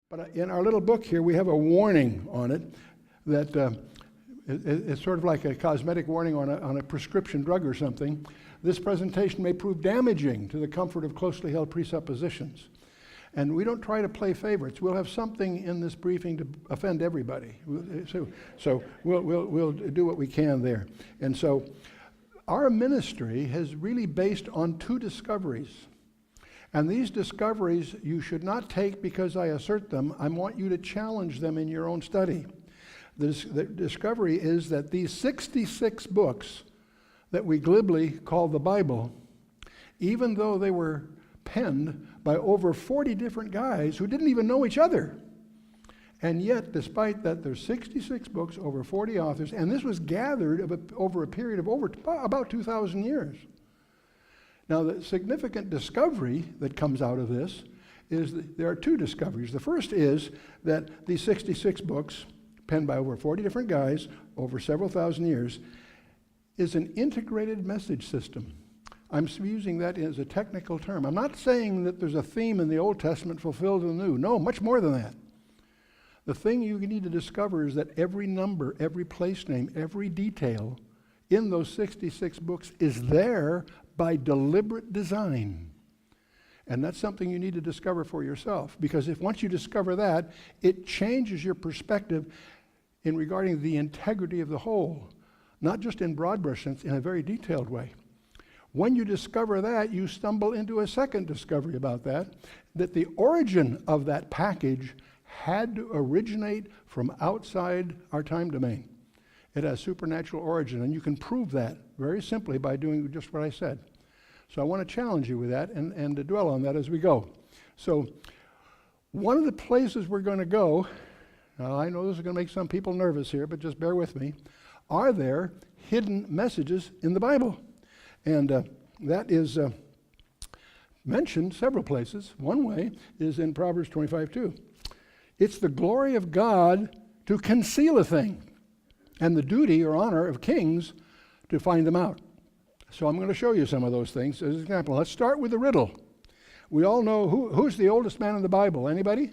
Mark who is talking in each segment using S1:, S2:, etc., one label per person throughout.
S1: But in our little book here, we have a warning on it that it's sort of like a cosmetic warning on a prescription drug or something. This presentation may prove damaging to the comfort of closely held presuppositions. And we don't try to play favorites. We'll have something in this briefing to offend everybody. So we'll do what we can there. And so our ministry has really based on two discoveries. And these discoveries you should not take because I assert them. I want you to challenge them in your own study. The discovery is that these 66 books that we glibly call the Bible, even though they were penned by over 40 different guys who didn't even know each other, and yet, despite that, there's 66 books, over 40 authors, and this was gathered over a period of about 2,000 years. Now, the significant discovery that comes out of this is that there are two discoveries. The first is that these 66 books, penned by over 40 different guys over several thousand years, is an integrated message system. I'm using that as a technical term. I'm not saying that there's a theme in the Old Testament fulfilled in the New. No, much more than that. The thing you need to discover is that every number, every place name, every detail in those 66 books is there by deliberate design. And that's something you need to discover for yourself, because if once you discover that, it changes your perspective in regarding the integrity of the whole, not just in broad brush sense, in a very detailed way. When you discover that, you stumble into a second discovery about that the origin of that package had to originate from outside our time domain. It has supernatural origin, and you can prove that very simply by doing just what I said. So I want to challenge you with that and to dwell on that as we go. So one of the places we're going to go, now I know this is going to make some people nervous here, but just bear with me, are there hidden messages in the Bible? And that is mentioned several places. One way is in Proverbs 25:2. It's the glory of God to conceal a thing, and the duty or honor of kings to find them out. So I'm going to show you some of those things as an example. Let's start with the riddle. We all know who's the oldest man in the Bible. Anybody?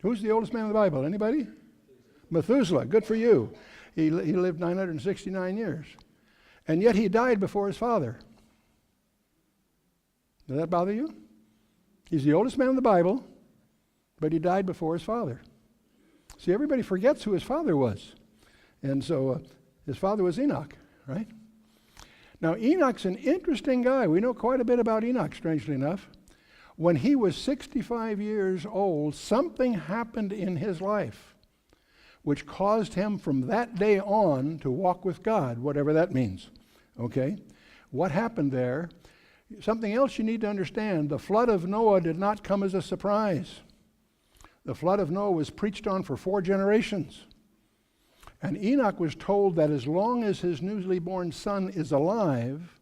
S1: Who's the oldest man in the Bible? Anybody? Methuselah. Good for you. He lived 969 years. And yet he died before his father. Does that bother you? He's the oldest man in the Bible, but he died before his father. See, everybody forgets who his father was. And so his father was Enoch, right? Now, Enoch's an interesting guy. We know quite a bit about Enoch, strangely enough. When he was 65 years old, something happened in his life which caused him from that day on to walk with God, whatever that means. Okay? What happened there? Something else you need to understand. The flood of Noah did not come as a surprise. The flood of Noah was preached on for 4 generations. And Enoch was told that as long as his newly born son is alive,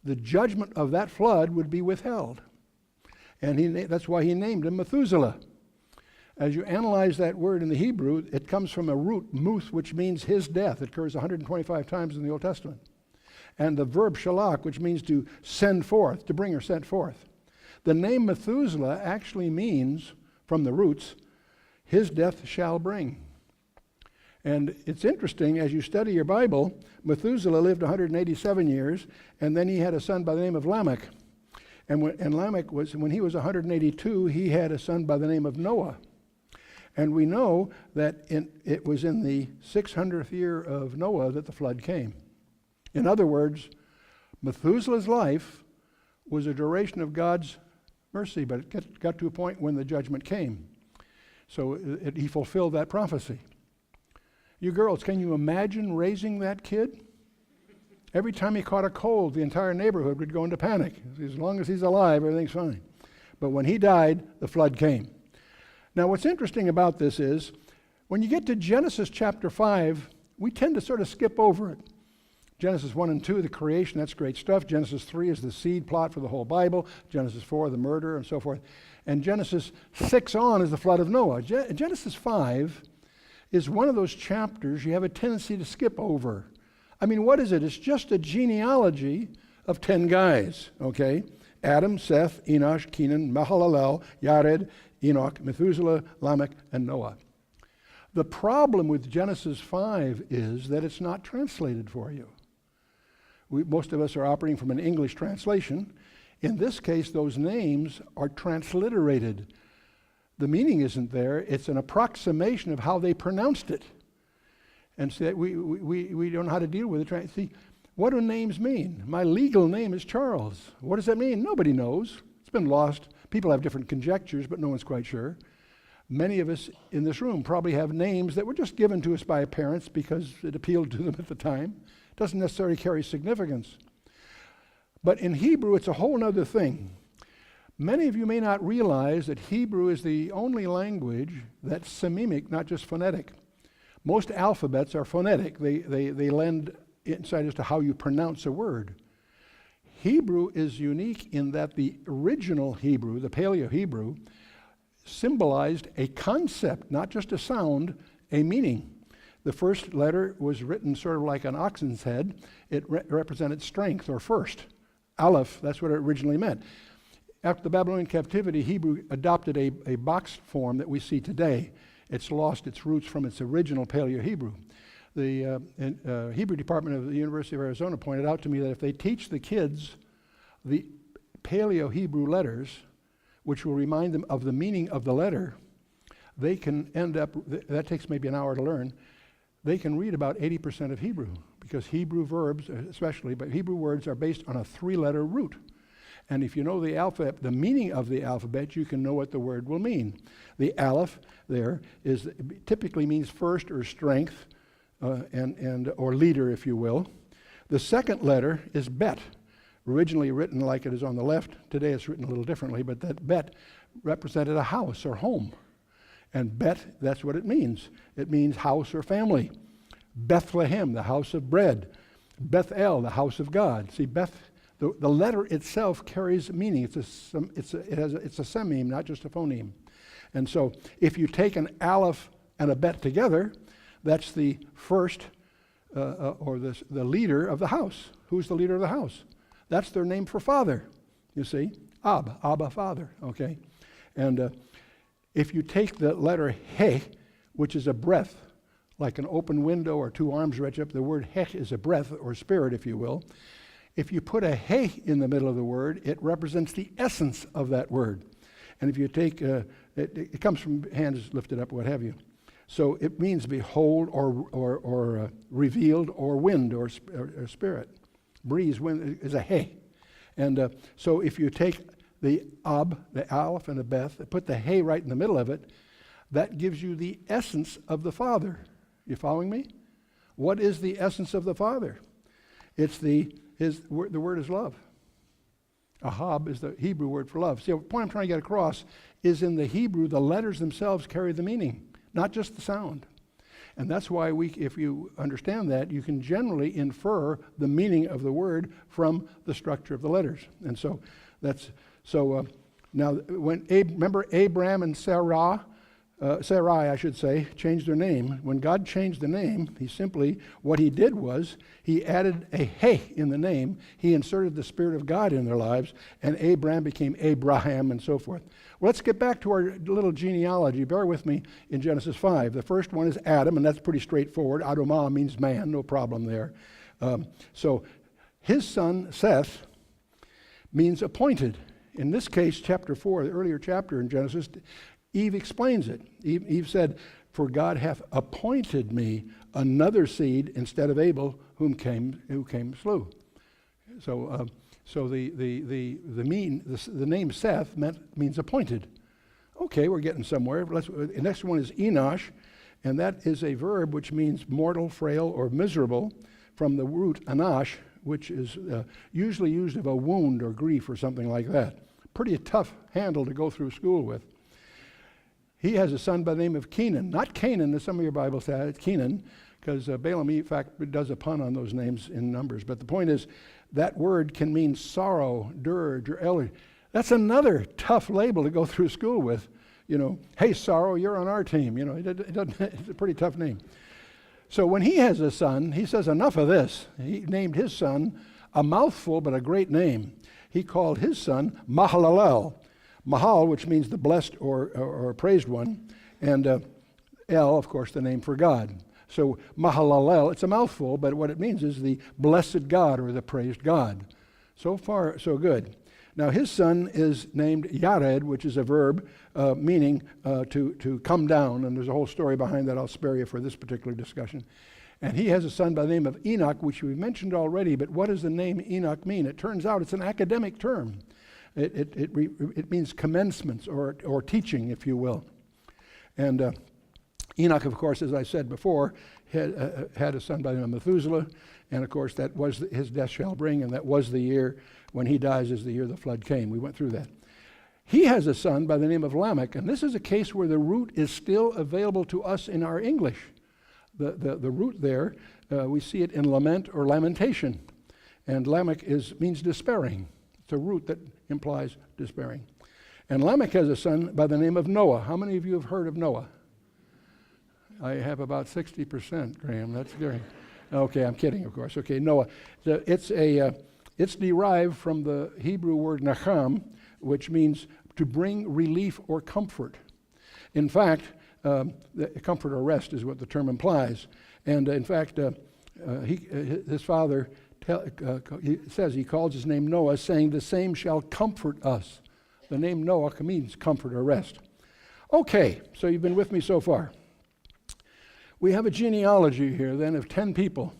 S1: the judgment of that flood would be withheld. And that's why he named him Methuselah. As you analyze that word in the Hebrew, it comes from a root, muth, which means his death. It occurs 125 times in the Old Testament. And the verb shalach, which means to send forth, to bring or sent forth. The name Methuselah actually means, from the roots, his death shall bring. And it's interesting, as you study your Bible, Methuselah lived 187 years, and then he had a son by the name of Lamech. And Lamech when he was 182, he had a son by the name of Noah. And we know that it was in the 600th year of Noah that the flood came. In other words, Methuselah's life was a duration of God's mercy, but it got to a point when the judgment came. So he fulfilled that prophecy. You girls, can you imagine raising that kid? Every time he caught a cold, the entire neighborhood would go into panic. As long as he's alive, everything's fine. But when he died, the flood came. Now, what's interesting about this is, when you get to Genesis chapter 5, we tend to sort of skip over it. Genesis 1 and 2, the creation, that's great stuff. Genesis 3 is the seed plot for the whole Bible. Genesis 4, the murder, and so forth. And Genesis 6 on is the flood of Noah. Genesis 5 is one of those chapters you have a tendency to skip over. I mean, what is it? It's just a genealogy of 10 guys, okay? Adam, Seth, Enosh, Kenan, Mahalalel, Yared, Enoch, Methuselah, Lamech, and Noah. The problem with Genesis 5 is that it's not translated for you. Most of us are operating from an English translation. In this case, those names are transliterated. The meaning isn't there. It's an approximation of how they pronounced it. And so we don't know how to deal with it. See, what do names mean? My legal name is Charles. What does that mean? Nobody knows. It's been lost. People have different conjectures, but no one's quite sure. Many of us in this room probably have names that were just given to us by our parents because it appealed to them at the time. It doesn't necessarily carry significance. But in Hebrew, it's a whole other thing. Many of you may not realize that Hebrew is the only language that's sememic, not just phonetic. Most alphabets are phonetic. They lend insight as to how you pronounce a word. Hebrew is unique in that the original Hebrew, the Paleo-Hebrew, symbolized a concept, not just a sound, a meaning. The first letter was written sort of like an oxen's head. It represented strength or first. Aleph, that's what it originally meant. After the Babylonian captivity, Hebrew adopted a boxed form that we see today. It's lost its roots from its original Paleo-Hebrew. The Hebrew department of the University of Arizona pointed out to me that if they teach the kids the Paleo-Hebrew letters, which will remind them of the meaning of the letter, they can end up, that takes maybe an hour to learn, they can read about 80% of Hebrew, because Hebrew verbs especially, but Hebrew words are based on a 3-letter root. And if you know the alphabet, the meaning of the alphabet, you can know what the word will mean. The aleph there typically means first or strength, or leader, if you will. The second letter is bet, originally written like it is on the left. Today it's written a little differently, but that bet represented a house or home. And bet, that's what it means. It means house or family. Bethlehem, the house of bread. Bethel, the house of God. See, the letter itself carries meaning. It's a sememe, not just a phoneme. And so if you take an aleph and a bet together, that's the first or the leader of the house. Who's the leader of the house? That's their name for father, you see. Abba, father, okay? And if you take the letter he, which is a breath, like an open window or two arms reach up, the word he is a breath or spirit, if you will. If you put a he in the middle of the word, it represents the essence of that word. And if you take, it comes from hands lifted up, what have you. So it means behold or revealed or wind or spirit. Breeze, wind is a he. And so if you take the the aleph, and the beth, put the he right in the middle of it, that gives you the essence of the Father. You following me? What is the essence of the Father? It's the word is love. Ahab is the Hebrew word for love. See, the point I'm trying to get across is in the Hebrew, the letters themselves carry the meaning, not just the sound. And that's why if you understand that, you can generally infer the meaning of the word from the structure of the letters. And so now when remember Abram and Sarai, I should say, changed their name. When God changed the name, what he did was he added a he in the name. He inserted the Spirit of God in their lives, and Abram became Abraham and so forth. Well, let's get back to our little genealogy. Bear with me in Genesis 5. The first one is Adam, and that's pretty straightforward. Adamah means man, no problem there. So his son, Seth, means appointed. In this case, chapter 4, the earlier chapter in Genesis, Eve explains it. Eve said, "For God hath appointed me another seed instead of Abel, who came slew." So the name Seth means appointed. Okay, we're getting somewhere. The next one is Enosh, and that is a verb which means mortal, frail, or miserable, from the root anash, which is usually used of a wound or grief or something like that. Pretty tough handle to go through school with. He has a son by the name of Kenan. Not Canaan, as some of your Bibles have it, Kenan, because Balaam, in fact, does a pun on those names in Numbers. But the point is, that word can mean sorrow, dirge, or elder. That's another tough label to go through school with. You know, hey, sorrow, you're on our team. You know, it's a pretty tough name. So when he has a son, he says, enough of this. He named his son a mouthful, but a great name. He called his son Mahalalel. Mahal, which means the blessed or praised one, and El, of course, the name for God. So Mahalalel, it's a mouthful, but what it means is the blessed God or the praised God. So far, so good. Now his son is named Yared, which is a verb meaning to come down, and there's a whole story behind that I'll spare you for this particular discussion. And he has a son by the name of Enoch, which we mentioned already, but what does the name Enoch mean? It turns out it's an academic term. It means commencements or teaching, if you will. And Enoch, of course, as I said before, had a son by the name of Methuselah, and of course that was his death shall bring, and that was the year when he dies is the year the flood came. We went through that. He has a son by the name of Lamech, and this is a case where the root is still available to us in our English. The root there, we see it in lament or lamentation, and Lamech means despairing. It's a root that implies despairing. And Lamech has a son by the name of Noah. How many of you have heard of Noah? I have about 60%, Graham. That's great. Okay, I'm kidding, of course. Okay, Noah. It's derived from the Hebrew word nacham, which means to bring relief or comfort. In fact, comfort or rest is what the term implies. And in fact, his father says he calls his name Noah, saying, "The same shall comfort us." The name Noah means comfort or rest. Okay, so you've been with me so far. We have a genealogy here then of 10 people: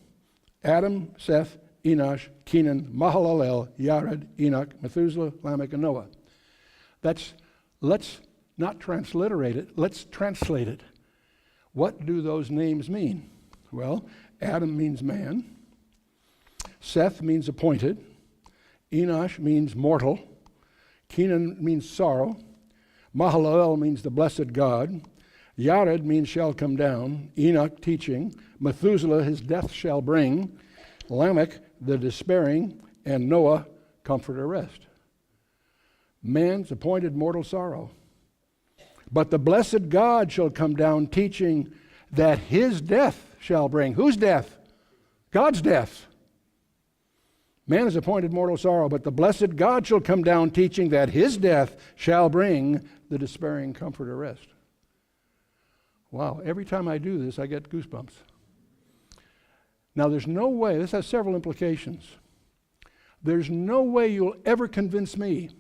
S1: Adam, Seth, Enosh, Kenan, Mahalalel, Yared, Enoch, Methuselah, Lamech, and Noah. Let's not transliterate it, let's translate it. What do those names mean? Well, Adam means man, Seth means appointed, Enosh means mortal, Kenan means sorrow, Mahalalel means the blessed God, Yared means shall come down, Enoch teaching, Methuselah his death shall bring, Lamech the despairing, and Noah comfort or rest. Man's appointed mortal sorrow. But the blessed God shall come down teaching that his death shall bring. Whose death? God's death. Man is appointed mortal sorrow, but the blessed God shall come down teaching that his death shall bring the despairing comfort or rest. Wow, every time I do this, I get goosebumps. Now, there's no way, this has several implications. There's no way you'll ever convince me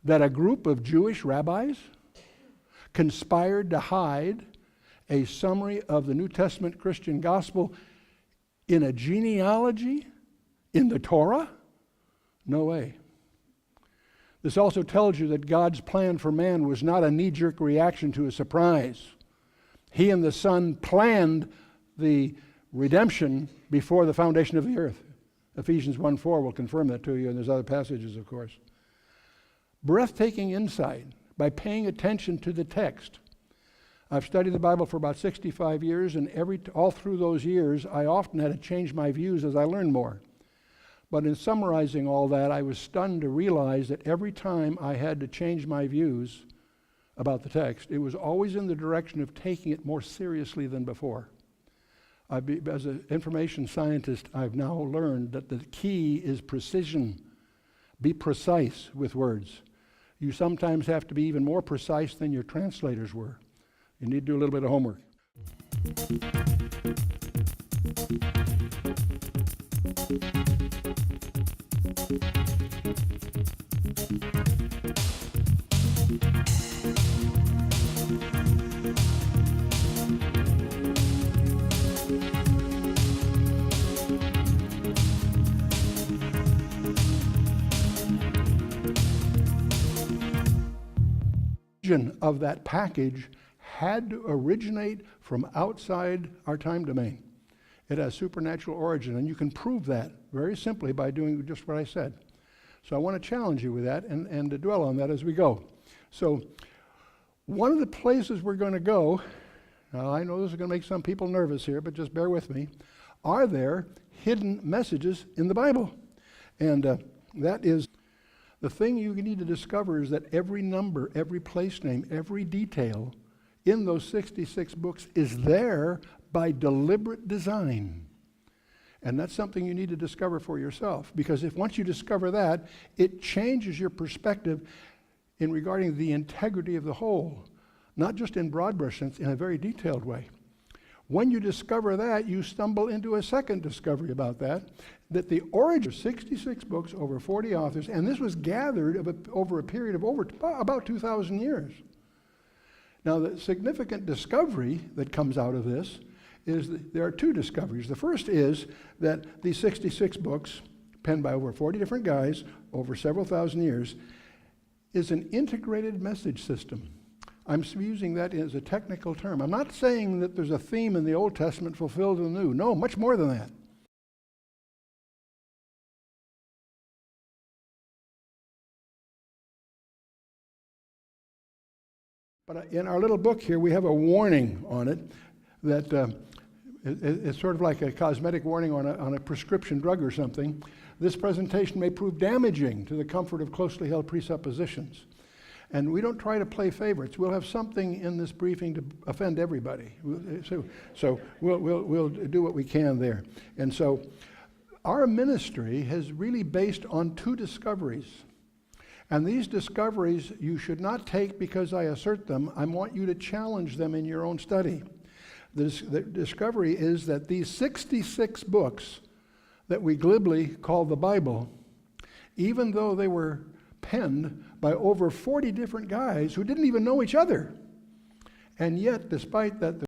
S1: that a group of Jewish rabbis conspired to hide a summary of the New Testament Christian gospel in a genealogy in the Torah? No way. This also tells you that God's plan for man was not a knee-jerk reaction to a surprise. He and the Son planned the redemption before the foundation of the earth. Ephesians 1:4 will confirm that to you, and there's other passages, of course. Breathtaking insight by paying attention to the text. I've studied the Bible for about 65 years, and all through those years, I often had to change my views as I learned more. But in summarizing all that, I was stunned to realize that every time I had to change my views about the text, it was always in the direction of taking it more seriously than before. As an information scientist, I've now learned that the key is precision. Be precise with words. You sometimes have to be even more precise than your translators were. You need to do a little bit of homework. Of that package had to originate from outside our time domain. It has supernatural origin, and you can prove that very simply by doing just what I said. So I want to challenge you with that and to dwell on that as we go. So one of the places we're going to go, now I know this is going to make some people nervous here, but just bear with me, are there hidden messages in the Bible? And that is the thing you need to discover is that every number, every place name, every detail in those 66 books is there by deliberate design. And that's something you need to discover for yourself, because if once you discover that, it changes your perspective in regarding the integrity of the whole, not just in broad brush sense, in a very detailed way. When you discover that, you stumble into a second discovery about that the origin of 66 books, over 40 authors, and this was gathered over a period of about 2,000 years. Now, the significant discovery that comes out of this is that there are two discoveries. The first is that these 66 books, penned by over 40 different guys over several thousand years, is an integrated message system. I'm using that as a technical term. I'm not saying that there's a theme in the Old Testament fulfilled in the New. No, much more than that. But in our little book here, we have a warning on it that it's sort of like a cosmetic warning on a prescription drug or something. This presentation may prove damaging to the comfort of closely held presuppositions. And we don't try to play favorites. We'll have something in this briefing to offend everybody. So we'll do what we can there. And so our ministry has really based on two discoveries. And these discoveries you should not take because I assert them. I want you to challenge them in your own study. The discovery is that these 66 books that we glibly call the Bible, even though they were penned by over 40 different guys who didn't even know each other, and yet, despite that,